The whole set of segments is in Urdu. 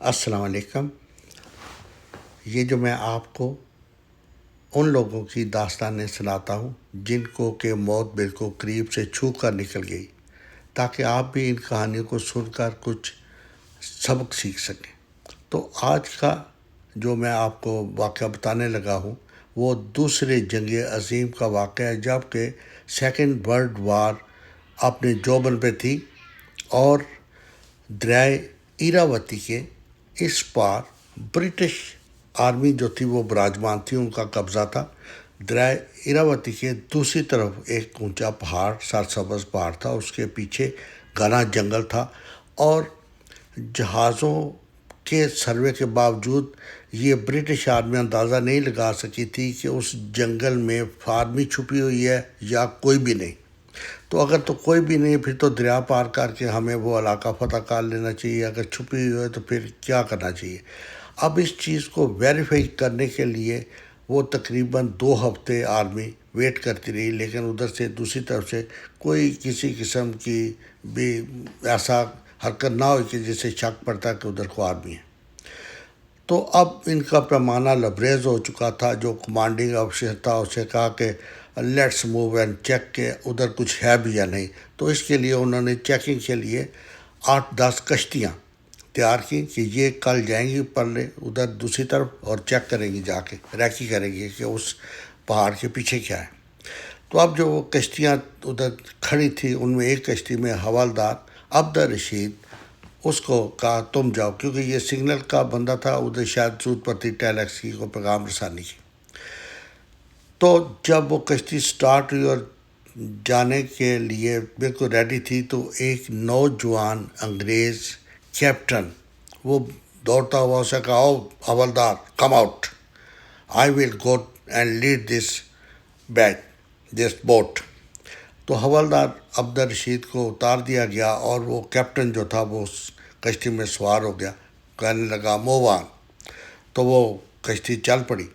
السلام علیکم۔ یہ جو میں آپ کو ان لوگوں کی داستانیں سناتا ہوں جن کو کہ موت بالکل قریب سے چھو کر نکل گئی، تاکہ آپ بھی ان کہانیوں کو سن کر کچھ سبق سیکھ سکیں۔ تو آج کا جو میں آپ کو واقعہ بتانے لگا ہوں وہ دوسرے جنگ عظیم کا واقعہ ہے، جب کہ سیکنڈ ورلڈ وار اپنے جوبن پہ تھی اور دریائے ایراوتی کے اس پار برٹش آرمی جو تھی وہ براجمان تھی، ان کا قبضہ تھا۔ دریائے ایراوتی کے دوسری طرف ایک اونچا پہاڑ، سرسبز پہاڑ تھا، اس کے پیچھے گھنا جنگل تھا، اور جہازوں کے سروے کے باوجود یہ برٹش آرمی اندازہ نہیں لگا سکی تھی کہ اس جنگل میں آرمی چھپی ہوئی ہے یا کوئی بھی نہیں۔ تو اگر تو کوئی بھی نہیں پھر تو دریا پار کر کے ہمیں وہ علاقہ فتح کر لینا چاہیے، اگر چھپی ہوئی ہے تو پھر کیا کرنا چاہیے۔ اب اس چیز کو ویریفائی کرنے کے لیے وہ تقریباً 2 ہفتے آرمی ویٹ کرتی رہی، لیکن ادھر سے دوسری طرف سے کوئی کسی قسم کی بھی ایسا حرکت نہ ہوئی کہ جس سے شک پڑتا کہ ادھر کو آرمی ہے۔ تو اب ان کا پیمانہ لبریز ہو چکا تھا۔ جو کمانڈنگ افسر تھا اسے کہا کہ لیٹس موو اینڈ چیک کہ ادھر کچھ ہے بھی یا نہیں۔ تو اس کے لیے انہوں نے چیکنگ کے لیے 8-10 کشتیاں تیار کی کہ یہ کل جائیں گی پرلے ادھر دوسری طرف اور چیک کریں گی، جا کے ریکی کریں گی کہ اس پہاڑ کے پیچھے کیا ہے۔ تو اب جو وہ کشتیاں ادھر کھڑی تھی ان میں ایک کشتی میں حوالدار عبدالرشید، اس کو کہا تم جاؤ، کیونکہ یہ سگنل کا بندہ تھا، ادھر شاید ضرورت پڑتی ٹیلیکس کی کو پیغام رسانی کی۔ تو جب وہ کشتی سٹارٹ ہوئی اور جانے کے لیے بالکل ریڈی تھی تو ایک نوجوان انگریز کیپٹن وہ دوڑتا ہوا اسے کہا، او havildar come out, I will go and lead this boat. تو حوالدار عبدالرشید کو اتار دیا گیا اور وہ کیپٹن جو تھا وہ اس کشتی میں سوار ہو گیا، کہنے لگا موو آن۔ تو وہ کشتی چل پڑی،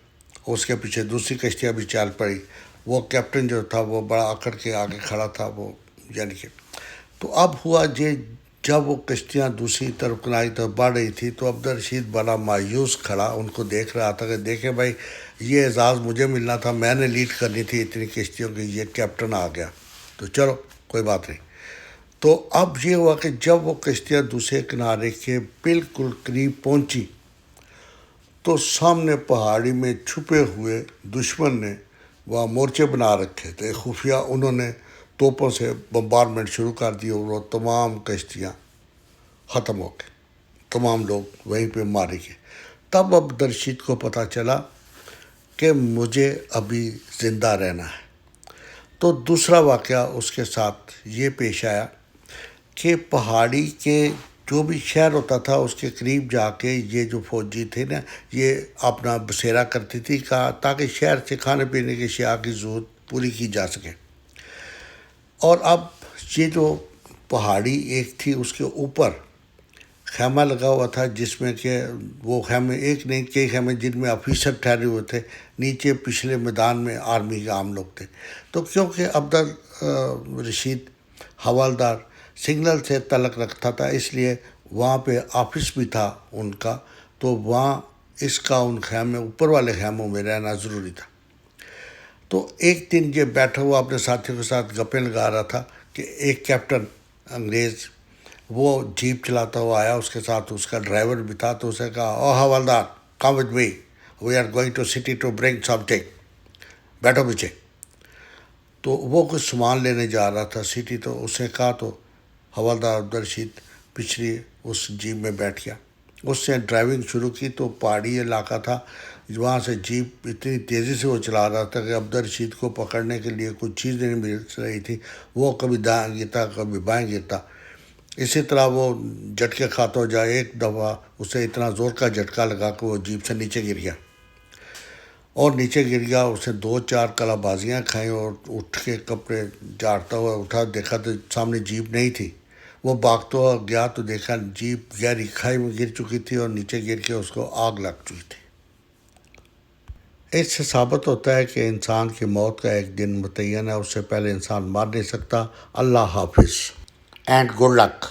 اس کے پیچھے دوسری کشتیاں بھی چل پڑی۔ وہ کیپٹن جو تھا وہ بڑا اکڑ کے آگے کھڑا تھا، وہ یعنی کہ تو اب ہوا یہ جب وہ کشتیاں دوسری طرف کنارے طرف بڑھ رہی تھی تو عبدالرشید بڑا مایوس کھڑا ان کو دیکھ رہا تھا کہ دیکھیں بھائی، یہ اعزاز مجھے ملنا تھا، میں نے لیڈ کرنی تھی اتنی کشتیوں کی، یہ کیپٹن آ گیا، تو چلو کوئی بات نہیں۔ تو اب یہ ہوا کہ جب وہ کشتیاں دوسرے کنارے کے بالکل قریب پہنچی تو سامنے پہاڑی میں چھپے ہوئے دشمن نے وہاں مورچے بنا رکھے تھے خفیہ، انہوں نے توپوں سے بمبارمنٹ شروع کر دی اور وہ تمام کشتیاں ختم ہو گئے، تمام لوگ وہیں پہ مارے گئے۔ تب عبدالرشید کو پتہ چلا کہ مجھے ابھی زندہ رہنا ہے۔ تو دوسرا واقعہ اس کے ساتھ یہ پیش آیا کہ پہاڑی کے جو بھی شہر ہوتا تھا اس کے قریب جا کے یہ جو فوجی تھے نا یہ اپنا بسیرا کرتی تھی تاکہ شہر سے کھانے پینے کی اشیاء کی ضرورت پوری کی جا سکے۔ اور اب یہ جو پہاڑی ایک تھی اس کے اوپر خیمہ لگا ہوا تھا، جس میں کہ وہ خیمے ایک نہیں کئی خیمے جن میں آفیسر ٹھہرے ہوئے تھے، نیچے پچھلے میدان میں آرمی کے عام لوگ تھے۔ تو کیونکہ عبدالرشید حوالدار سگنل سے تعلق رکھتا تھا اس لیے وہاں پہ آفس بھی تھا ان کا، تو وہاں اس کا ان خیمے اوپر والے خیموں میں رہنا ضروری تھا۔ تو ایک دن یہ بیٹھا ہوا اپنے ساتھیوں کے ساتھ گپیں لگا رہا تھا کہ ایک کیپٹن انگریز وہ جیپ چلاتا ہوا آیا، اس کے ساتھ اس کا ڈرائیور بھی تھا، تو اسے کہا، او havildar come with me, we are going to city to bring something, بیٹھو پیچھے۔ تو وہ کچھ سامان لینے جا رہا تھا سٹی، تو اس نے کہا تو حوالدار عبدالرشید پچھلی اس جیپ میں بیٹھ گیا، اس نے ڈرائیونگ شروع کی۔ تو پہاڑی علاقہ تھا، وہاں سے جیپ اتنی تیزی سے وہ چلا رہا تھا کہ عبدالرشید کو پکڑنے کے لیے کچھ چیز نہیں مل رہی تھی، وہ کبھی دائیں گرتا کبھی بائیں گرتا، اسی طرح وہ جھٹکے کھاتا ہو جائے۔ ایک دفعہ اسے اتنا زور کا جھٹکا لگا کہ وہ جیپ سے نیچے گر گیا، اور نیچے گر گیا، اسے 2-4 کلا بازیاں کھائیں اور اٹھ کے کپڑے جھاڑتا ہوا اٹھا، دیکھا تو سامنے جیپ نہیں تھی۔ وہ بھاگتا ہوا گیا تو دیکھا جیپ گہری کھائی میں گر چکی تھی اور نیچے گر کے اس کو آگ لگ چکی تھی۔ اس سے ثابت ہوتا ہے کہ انسان کی موت کا ایک دن متعین ہے، اس سے پہلے انسان مر نہیں سکتا۔ اللہ حافظ اینڈ گڈ لک۔